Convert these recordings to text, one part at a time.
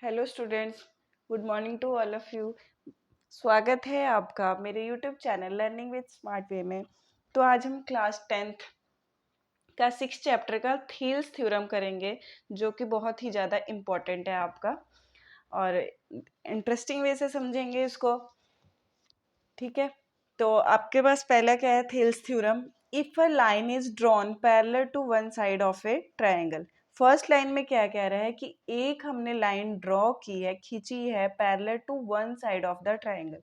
Hello students, good morning to all of you. स्वागत है आपका मेरे YouTube channel learning with smart way में। तो आज हम क्लास 10th का 6th चैप्टर का थील्स थ्योरम करेंगे, जो कि बहुत ही ज़्यादा इम्पोर्टेंट है आपका, और इंटरेस्टिंग वे से समझेंगे इसको। ठीक है, तो आपके पास पहला क्या है? Thales theorem. If a line is drawn parallel to one side of a triangle. First line में क्या कह रहा है कि एक हमने लाइन ड्रॉ की है, खींची है parallel to one side of the triangle.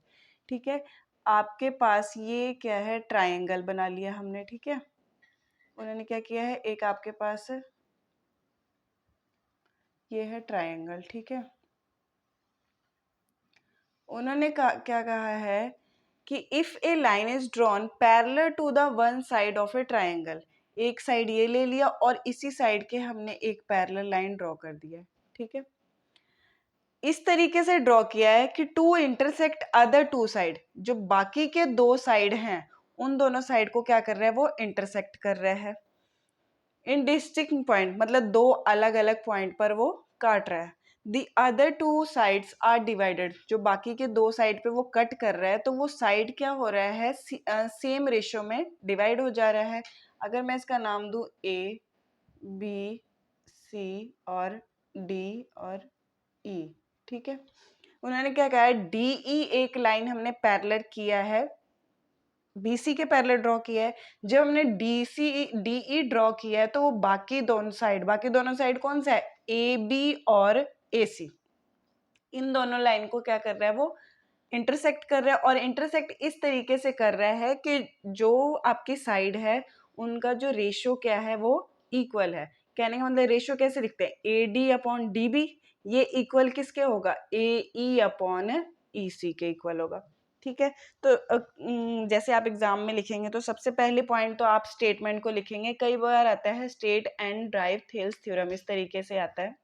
ठीक है, आपके पास ये क्या है? ट्रायंगल बना लिया हमने। ठीक है, उन्होंने क्या किया है? एक आपके पास ये है ट्रायंगल। ठीक है, उन्होंने क्या कहा है कि if a line is drawn parallel to the one side of a triangle. एक साइड ये ले लिया और इसी साइड के हमने एक पैरेलल लाइन ड्रॉ कर दिया है। ठीक है, इस तरीके से ड्रॉ किया है कि to intersect other two side, जो बाकी के दो साइड हैं उन दोनों साइड को क्या कर रहा है? वो इंटरसेक्ट कर रहा है इन डिस्टिंक्ट पॉइंट, मतलब दो अलग अलग पॉइंट पर वो काट रहा है। The other two sides are divided, जो बाकी के दो साइड पे वो कट कर रहा है, तो वो साइड क्या हो रहा है? सेम रेशियो में डिवाइड हो जा रहा है। अगर मैं इसका नाम दूं ए, बी, सी और डी और ई। ठीक है, उन्होंने क्या कहा है? डी ई एक लाइन हमने पैरेलल किया है, बीसी के पैरेलल ड्रॉ किया है। जब हमने डीई ड्रॉ किया है तो वो बाकी दोनों साइड कौन सा है? ए बी और ए सी। इन दोनों लाइन को क्या कर रहा है? वो इंटरसेक्ट कर रहा है, और इंटरसेक्ट इस तरीके से कर रहा है कि जो आपकी साइड है उनका जो रेशियो क्या है? वो इक्वल है। कहने का मतलब रेशियो कैसे लिखते हैं? A D upon D B. ये इक्वल किसके होगा? ए ई अपॉन ई सी के इक्वल होगा। ठीक है, तो जैसे आप एग्जाम में लिखेंगे तो सबसे पहले पॉइंट तो आप स्टेटमेंट को लिखेंगे। कई बार आता है state and drive Thales theorem, इस तरीके से आता है।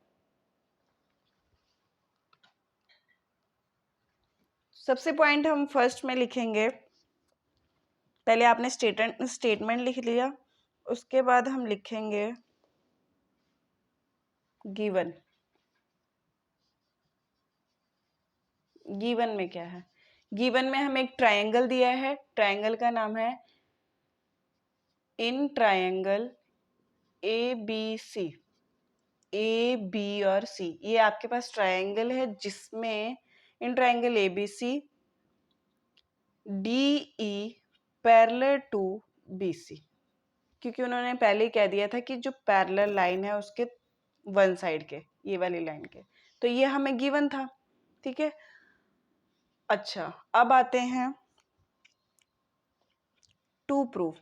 सबसे पॉइंट हम फर्स्ट में लिखेंगे, पहले आपने स्टेटमेंट लिख लिया, उसके बाद हम लिखेंगे गिवन। गिवन में क्या है? गिवन में हमें एक ट्रायंगल दिया है, ट्रायंगल का नाम है in triangle A B C. A B और सी, ये आपके पास ट्रायंगल है जिसमें in triangle A B C D E parallel to B C. क्योंकि उन्होंने पहले ही कह दिया था कि जो पैरेलल लाइन है उसके वन साइड के, ये वाली लाइन के, तो ये हमें गिवन था। ठीक है, अच्छा अब आते हैं टू प्रूव,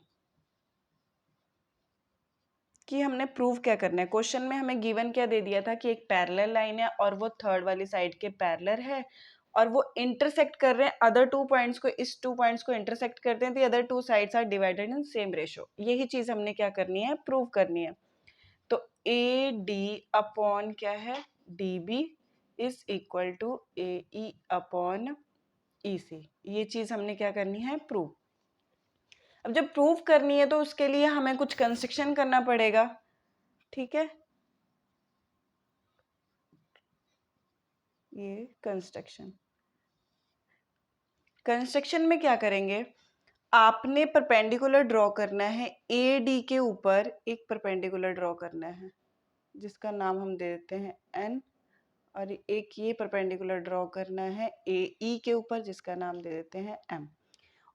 कि हमने प्रूव क्या करना है। क्वेश्चन में हमें गिवन क्या दे दिया था कि एक पैरेलल लाइन है और वो थर्ड वाली साइड के पैरेलल है, और वो इंटरसेक्ट कर रहे हैं अदर टू पॉइंट्स को, इस टू पॉइंट्स को इंटरसेक्ट करते हैं, तो other two sides are divided in same ratio. यही चीज हमने क्या करनी है? प्रूव करनी है। तो ए डी अपॉन क्या है? D B is equal to A E upon E C. ये चीज हमने क्या करनी है? प्रूव। अब जब प्रूव करनी है तो उसके लिए हमें कुछ कंस्ट्रक्शन करना पड़ेगा। ठीक है, ये कंस्ट्रक्शन में क्या करेंगे? आपने परपेंडिकुलर ड्रॉ करना है, ए डी के ऊपर एक परपेंडिकुलर ड्रॉ करना है जिसका नाम हम दे देते हैं एन, और एक ये परपेंडिकुलर ड्रॉ करना है ए ई के ऊपर जिसका नाम दे देते हैं एम।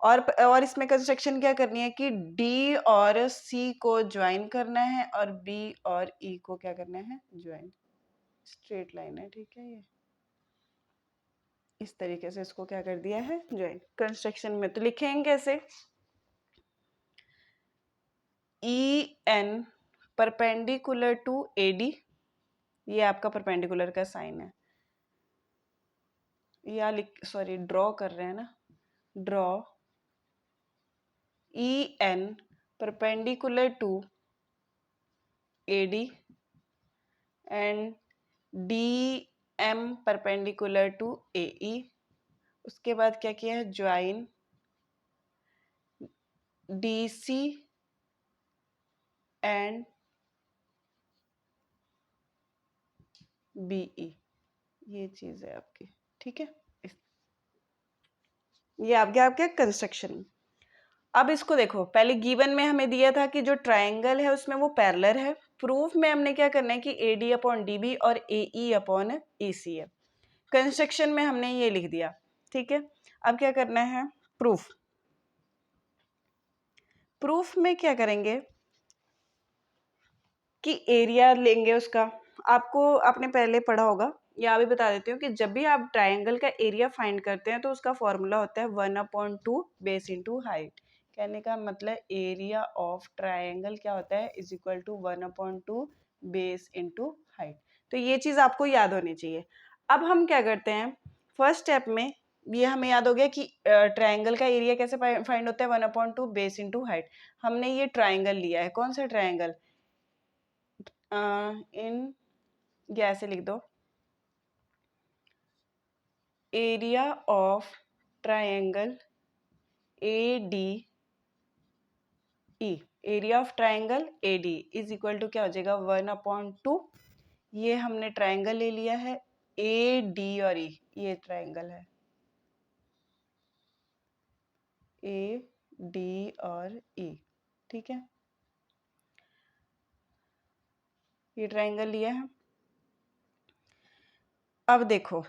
और इसमें कंस्ट्रक्शन क्या करनी है कि डी और सी को ज्वाइन करना है और बी और ई को क्या करना है? ज्वाइन। स्ट्रेट लाइन है, ठीक है, ये इस तरीके से इसको क्या कर दिया है? ज्वाइन। कंस्ट्रक्शन में तो लिखेंगे कैसे? E N perpendicular to A D, ये आपका परपेंडिकुलर का साइन है, या सॉरी ड्रॉ कर रहे हैं ना, draw E N perpendicular to A D and D M perpendicular to A E. उसके बाद क्या किया है? Join D C and B E. ये चीज है आपकी, ठीक है। ये आपके आपके कंस्ट्रक्शन। अब इसको देखो, पहले गिवन में हमें दिया था कि जो ट्राइंगल है उसमें वो पैरेलल है। प्रूफ में हमने क्या करना है कि A D upon D B और ए ई अपॉन ए सी है। कंस्ट्रक्शन में हमने ये लिख दिया, ठीक है। अब क्या करना है, प्रूफ। प्रूफ में क्या करेंगे कि एरिया लेंगे उसका। आपने पहले पढ़ा होगा, या भी बता देती हूँ कि जब भी आप ट्राइंगल का एरिया फाइंड करते हैं तो उसका फॉर्मूला होता है 1/2 बेस इंटू हाइट। कहने का मतलब एरिया ऑफ ट्राइंगल क्या होता है, is equal to 1/2 base into height. तो ये चीज़ आपको याद होनी चाहिए। अब हम क्या करते हैं, फर्स्ट स्टेप में ये हमें याद हो गया कि ट्राइंगल का एरिया कैसे फाइंड होता है, 1/2 बेस इंटू हाइट। हमने ये ट्राइंगल लिया है, कौन सा ट्राइंगल, इन या ऐसे लिख दो, area of triangle A D E, area of triangle A D is equal to क्या हो जाएगा, 1/2। ये हमने ट्राइंगल ले लिया है ए डी और ई, ये ट्राइंगल है ए डी और ई, ठीक है। ये ट्राइंगल लिया है। अब देखो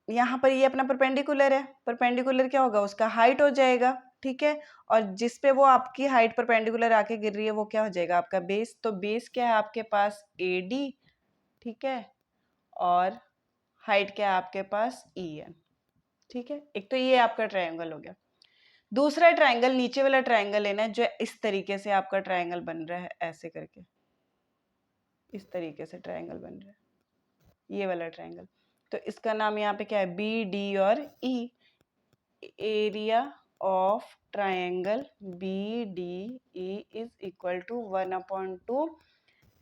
यहाँ पर ये अपना परपेंडिकुलर है, परपेंडिकुलर क्या होगा, उसका हाइट हो जाएगा, ठीक है। और जिस पे वो आपकी हाइट परपेंडिकुलर आके गिर रही है वो क्या हो जाएगा, आपका बेस। तो बेस क्या है आपके पास, ए डी, ठीक है। और हाइट क्या है आपके पास, ई एन, ठीक है। एक तो ये आपका ट्रायंगल हो गया। दूसरा ट्रायंगल, नीचे वाला ट्रायंगल लेना है जो इस तरीके से आपका ट्रायंगल बन रहा है, ऐसे करके इस तरीके से ट्रायंगल बन रहा है, ये वाला ट्रायंगल। तो इसका नाम यहाँ पे क्या है, बी डी और E. Area of triangle B D E is equal to 1/2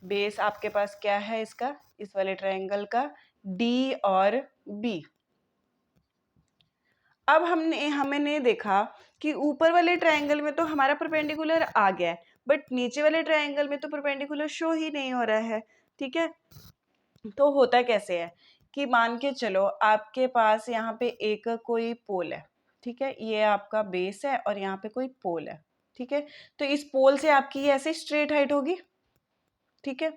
base आपके पास क्या है इसका, इस वाले ट्रायंगल का, डी और बी। अब हमने देखा कि ऊपर वाले ट्रायंगल में तो हमारा परपेंडिकुलर आ गया है, बट नीचे वाले ट्रायंगल में तो परपेंडिकुलर शो ही नहीं हो रहा है, ठीक है। तो होता कैसे है कि मान के चलो आपके पास यहाँ पे एक कोई पोल है, ठीक है। ये आपका बेस है और यहाँ पे कोई पोल है, ठीक है। तो इस पोल से आपकी ऐसे स्ट्रेट हाइट होगी, ठीक है।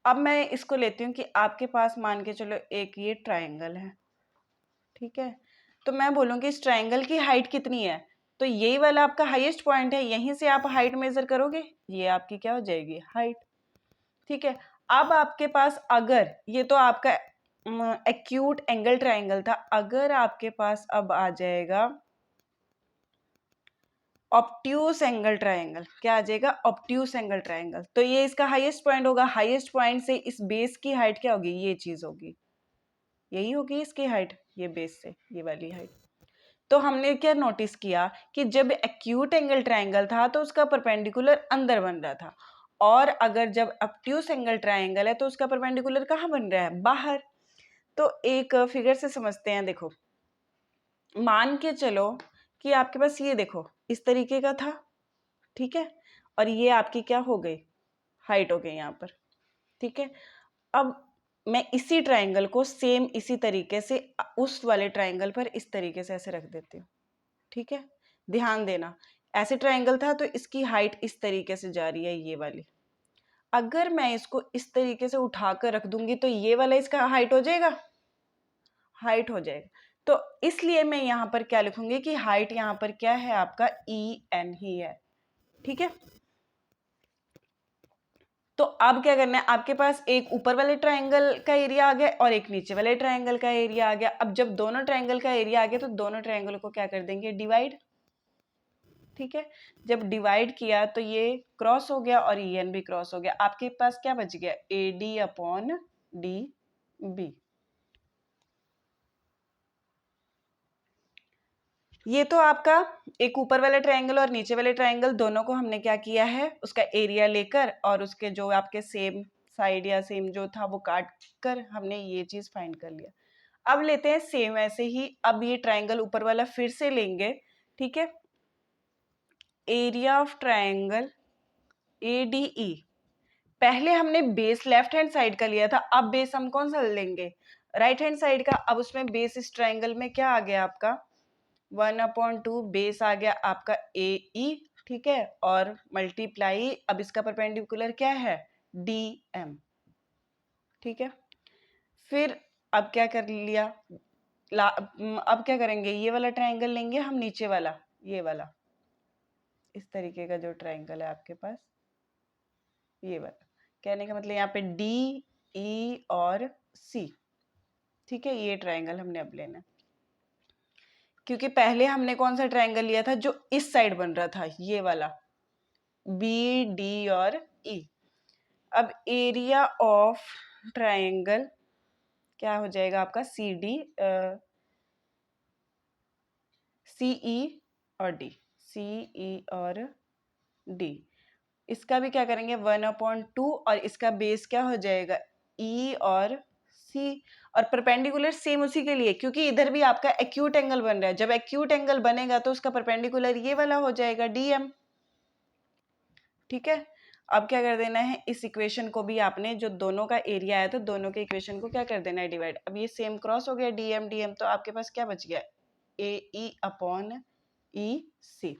अब मैं इसको लेती हूँ कि आपके पास मान के चलो एक ये ट्रायंगल है, ठीक है। तो मैं बोलूँगी इस ट्रायंगल की हाइट कितनी है, तो यही वाला आपका हाईएस्ट पॉइंट है, यहीं से आप हाइट मेजर करोगे, ये आपकी क्या हो जाएगी, हाइट, ठीक है। अब आपके पास अगर ये तो आपका एक्यूट एंगल ट्रायंगल था, अगर आपके पास अब आ जाएगा ऑब्ट्यूस एंगल ट्रायंगल, क्या आ जाएगा, ऑब्ट्यूस एंगल ट्रायंगल, तो ये इसका हाईएस्ट पॉइंट होगा। हाईएस्ट पॉइंट से इस बेस की हाइट क्या होगी, ये चीज होगी, यही होगी इसकी हाइट, ये बेस से ये वाली हाइट। तो हमने क्या नोटिस किया कि जब एक्यूट एंगल ट्रायंगल था तो उसका परपेंडिकुलर अंदर बन रहा था, और अगर जब ऑब्ट्यूस एंगल ट्रायंगल है तो उसका परपेंडिकुलर कहाँ बन रहा है, बाहर। तो एक फिगर से समझते हैं, देखो मान के चलो कि आपके पास ये देखो इस तरीके का था, ठीक है। और ये आपकी क्या हो गई, हाइट हो गई यहाँ पर, ठीक है। अब मैं इसी ट्रायंगल को सेम इसी तरीके से उस वाले ट्रायंगल पर इस तरीके से ऐसे रख देती हूँ, ठीक है। ध्यान देना, ऐसे ट्रायंगल था तो इसकी हाइट इस तरीके से जा रही है, ये वाली। अगर मैं इसको इस तरीके से उठाकर रख दूंगी तो ये वाला इसका हाइट हो जाएगा, हाइट हो जाएगा। तो इसलिए मैं यहाँ पर क्या लिखूंगी कि हाइट यहाँ पर क्या है आपका, ई एन ही है, ठीक है। तो अब क्या करना है, आपके पास एक ऊपर वाले ट्रायंगल का एरिया आ गया और एक नीचे वाले ट्रायंगल का एरिया आ गया। अब जब दोनों ट्रायंगल का एरिया आ गया तो दोनों ट्रायंगल को क्या कर देंगे, डिवाइड, ठीक है। जब डिवाइड किया तो ये क्रॉस हो गया और EN भी क्रॉस हो गया, आपके पास क्या बच गया, AD अपॉन DB। ये तो आपका एक ऊपर वाले ट्रायंगल और नीचे वाले ट्रायंगल दोनों को हमने क्या किया है, उसका एरिया लेकर और उसके जो आपके सेम साइड या सेम जो था वो काट कर हमने ये चीज फाइंड कर लिया। अब लेते हैं सेम ऐसे ही, अब ये ट्रायंगल ऊपर वाला फिर से लेंगे, ठीक है। एरिया ऑफ ट्रायंगल ADE, पहले हमने बेस लेफ्ट हैंड साइड का लिया था, अब बेस हम कौन सा लेंगे, राइट हैंड साइड का। अब उसमें बेस इस ट्राइंगल में क्या आ गया आपका 1/2 बेस आ गया आपका ए ई, ठीक है, और मल्टीप्लाई अब इसका परपेंडिकुलर क्या है डी एम, ठीक है। फिर अब क्या कर लिया अब क्या करेंगे, ये वाला ट्राइंगल लेंगे हम, नीचे वाला ये वाला, इस तरीके का जो ट्राइंगल है आपके पास ये वाला, कहने का मतलब यहाँ पे डी ई और सी, ठीक है, ये ट्राइंगल हमने अब लेना है। क्योंकि पहले हमने कौन सा ट्राइंगल लिया था जो इस साइड बन रहा था, ये वाला बी डी और ई। अब एरिया ऑफ ट्राइंगल क्या हो जाएगा आपका सी डी सी ई और डी, सी ई और डी। इसका भी क्या करेंगे 1/2 और इसका बेस क्या हो जाएगा ई और सी, और परपेंडिकुलर सेम उसी के लिए, क्योंकि इधर भी आपका एक्यूट एंगल बन रहा है। जब एक्यूट एंगल बनेगा तो उसका परपेंडिकुलर ये वाला हो जाएगा डीएम, ठीक है। अब क्या कर देना है, इस इक्वेशन को भी आपने जो दोनों का एरिया है तो दोनों के इक्वेशन को क्या कर देना है डिवाइड। अब ये सेम क्रॉस हो गया डीएम डीएम, तो आपके पास क्या बच गया ए ई अपॉन ई सी,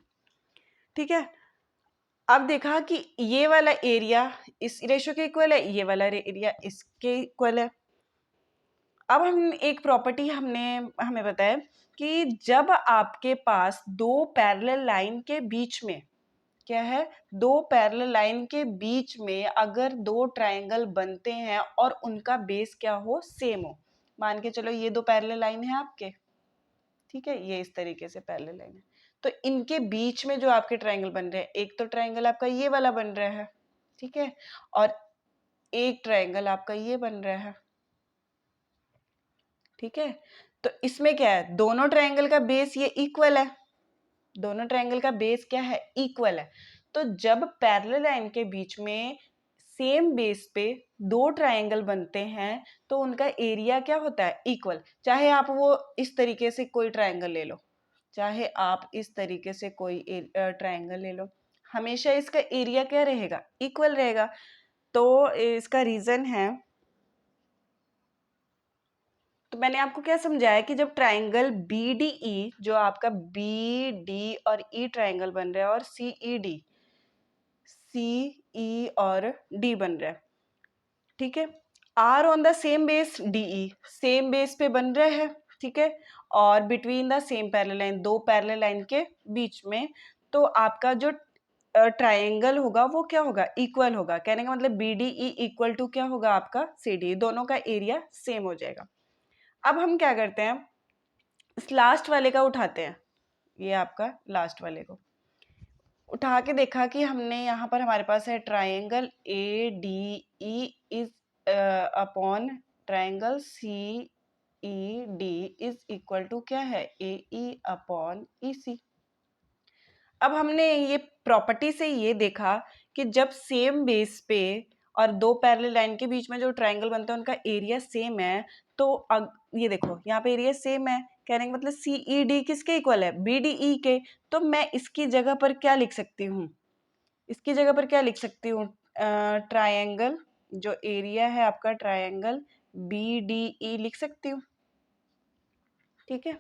ठीक है। अब देखा कि ये वाला एरिया इस रेशो के इक्वल है, ये वाला एरिया इसके इक्वल है। अब हम एक प्रॉपर्टी हमें बताया कि जब आपके पास दो पैरेलल लाइन के बीच में क्या है, दो पैरेलल लाइन के बीच में अगर दो ट्रायंगल बनते हैं और उनका बेस क्या हो सेम हो, मान के चलो ये दो पैरेलल लाइन है आपके, ठीक है, ये इस तरीके से पैरेलल लाइन है, तो इनके बीच में जो आपके ट्रायंगल बन रहे हैं, एक तो ट्रायंगल आपका ये वाला बन रहा है, ठीक है, और एक ट्रायंगल आपका ये बन रहा है, ठीक है। तो इसमें क्या है, दोनों ट्रायंगल का बेस ये इक्वल है, दोनों ट्रायंगल का बेस क्या है इक्वल है। तो जब पैरेलल लाइन के बीच में सेम बेस पे दो ट्रायंगल बनते हैं तो उनका एरिया क्या होता है इक्वल। चाहे आप वो इस तरीके से कोई ट्रायंगल ले लो, चाहे आप इस तरीके से कोई ट्रायंगल ले लो, हमेशा इसका एरिया क्या रहेगा इक्वल रहेगा। तो इसका रीजन है, तो मैंने आपको क्या समझाया कि जब ट्राइंगल बी डी ई, जो आपका बी डी और ई ट्राइंगल बन रहा है, और सी ई डी, सी ई और डी बन रहा है, ठीक है, are on the same base D E, same base पे बन रहा है, ठीक है, और between the same parallel line, दो पैरेलल लाइन के बीच में, तो आपका जो ट्राइंगल होगा वो क्या होगा इक्वल होगा। कहने का मतलब B D E equal to क्या होगा आपका सी डी, दोनों का एरिया सेम हो जाएगा। अब हम क्या करते हैं, इस लास्ट वाले का उठाते हैं, ये आपका लास्ट वाले को उठा के देखा कि हमने यहाँ पर हमारे पास है triangle A D E is upon triangle C E D is equal to क्या है ए ई अपॉन ई सी। अब हमने ये प्रॉपर्टी से ये देखा कि जब सेम बेस पे और दो पैरेलल लाइन के बीच में जो ट्रायंगल बनता है उनका एरिया सेम है, तो ये देखो यहाँ पे एरिया सेम है, कहने का मतलब सी ई डी किसके इक्वल है बी डी ई के। तो मैं इसकी जगह पर क्या लिख सकती हूँ, इसकी जगह पर क्या लिख सकती हूँ, ट्रायंगल जो एरिया है आपका ट्रायंगल बी डी ई लिख सकती हूँ, ठीक है।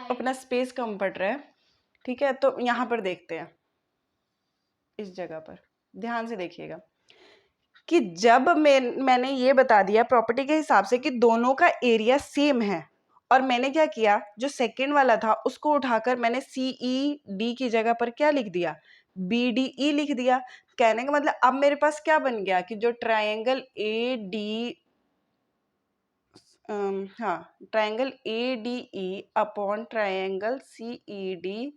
अपना स्पेस कम पड़ रहा है, ठीक है, तो यहाँ पर देखते हैं, इस जगह पर ध्यान से देखिएगा कि जब मैंने ये बता दिया प्रॉपर्टी के हिसाब से कि दोनों का एरिया सेम है, और मैंने क्या किया जो सेकंड वाला था उसको उठाकर मैंने सी ई डी की जगह पर क्या लिख दिया बी डी ई लिख दिया। कहने का मतलब अब मेरे पास क्या बन गया कि जो ट्रायंगल ए डी हाँ triangle A D E upon triangle C E D,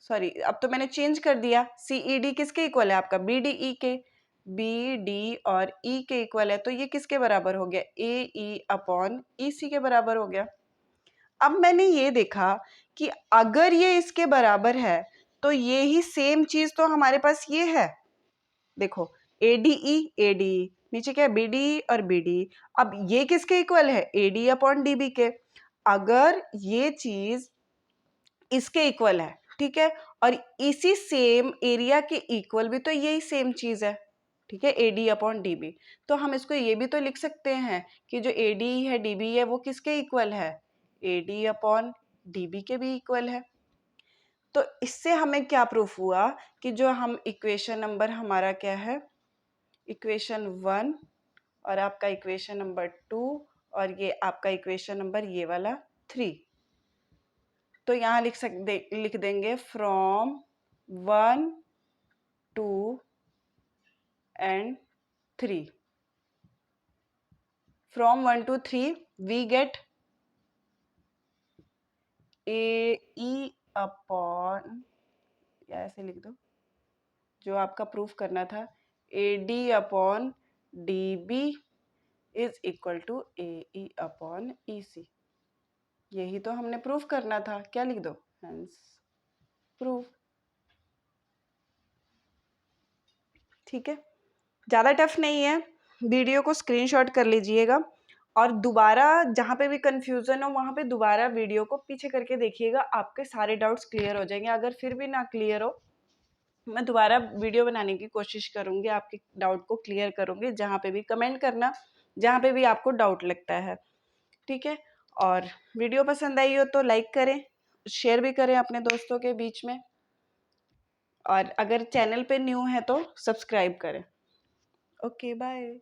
sorry अब तो मैंने चेंज कर दिया, सी ई डी किसके इक्वल है आपका बी डी ई के, बी डी और ई के इक्वल है, तो ये किसके बराबर हो गया ए ई अपॉन ई सी के बराबर हो गया। अब मैंने ये देखा कि अगर ये इसके बराबर है तो ये ही सेम चीज तो हमारे पास ये है, देखो ए डी ई नीचे क्या है बी डी और बी डी, अब ये किसके इक्वल है A D upon D B के। अगर ये चीज इसके इक्वल है, ठीक है, और इसी सेम एरिया के इक्वल भी तो यही सेम चीज है, ठीक है, AD अपॉन DB। तो हम इसको ये भी तो लिख सकते हैं कि जो AD है DB है वो किसके इक्वल है, AD अपॉन DB के भी इक्वल है। तो इससे हमें क्या प्रूफ हुआ कि जो हम इक्वेशन नंबर हमारा क्या है, इक्वेशन 1 और आपका इक्वेशन नंबर 2 और ये आपका इक्वेशन नंबर ये वाला 3, तो यहाँ लिख देंगे from 1 2 and 3, from 1 to 3 we get AE upon, या ऐसे लिख दो जो आपका प्रूफ करना था, AD upon DB is equal to AE upon EC। यही तो हमने प्रूफ करना था, क्या लिख दो, हेंस प्रूफ। ठीक है, ज़्यादा टफ नहीं है, वीडियो को स्क्रीनशॉट कर लीजिएगा और दोबारा जहाँ पे भी कंफ्यूजन हो वहाँ पे दोबारा वीडियो को पीछे करके देखिएगा, आपके सारे डाउट्स क्लियर हो जाएंगे। अगर फिर भी ना क्लियर हो, मैं दोबारा वीडियो बनाने की कोशिश करूँगी, आपके डाउट को क्लियर करूँगी। जहाँ पे भी कमेंट करना, जहाँ पे भी आपको डाउट लगता है, ठीक है। और वीडियो पसंद आई हो तो लाइक करें, शेयर भी करें अपने दोस्तों के बीच में, और अगर चैनल पे न्यू है तो सब्सक्राइब करें। Okay, bye.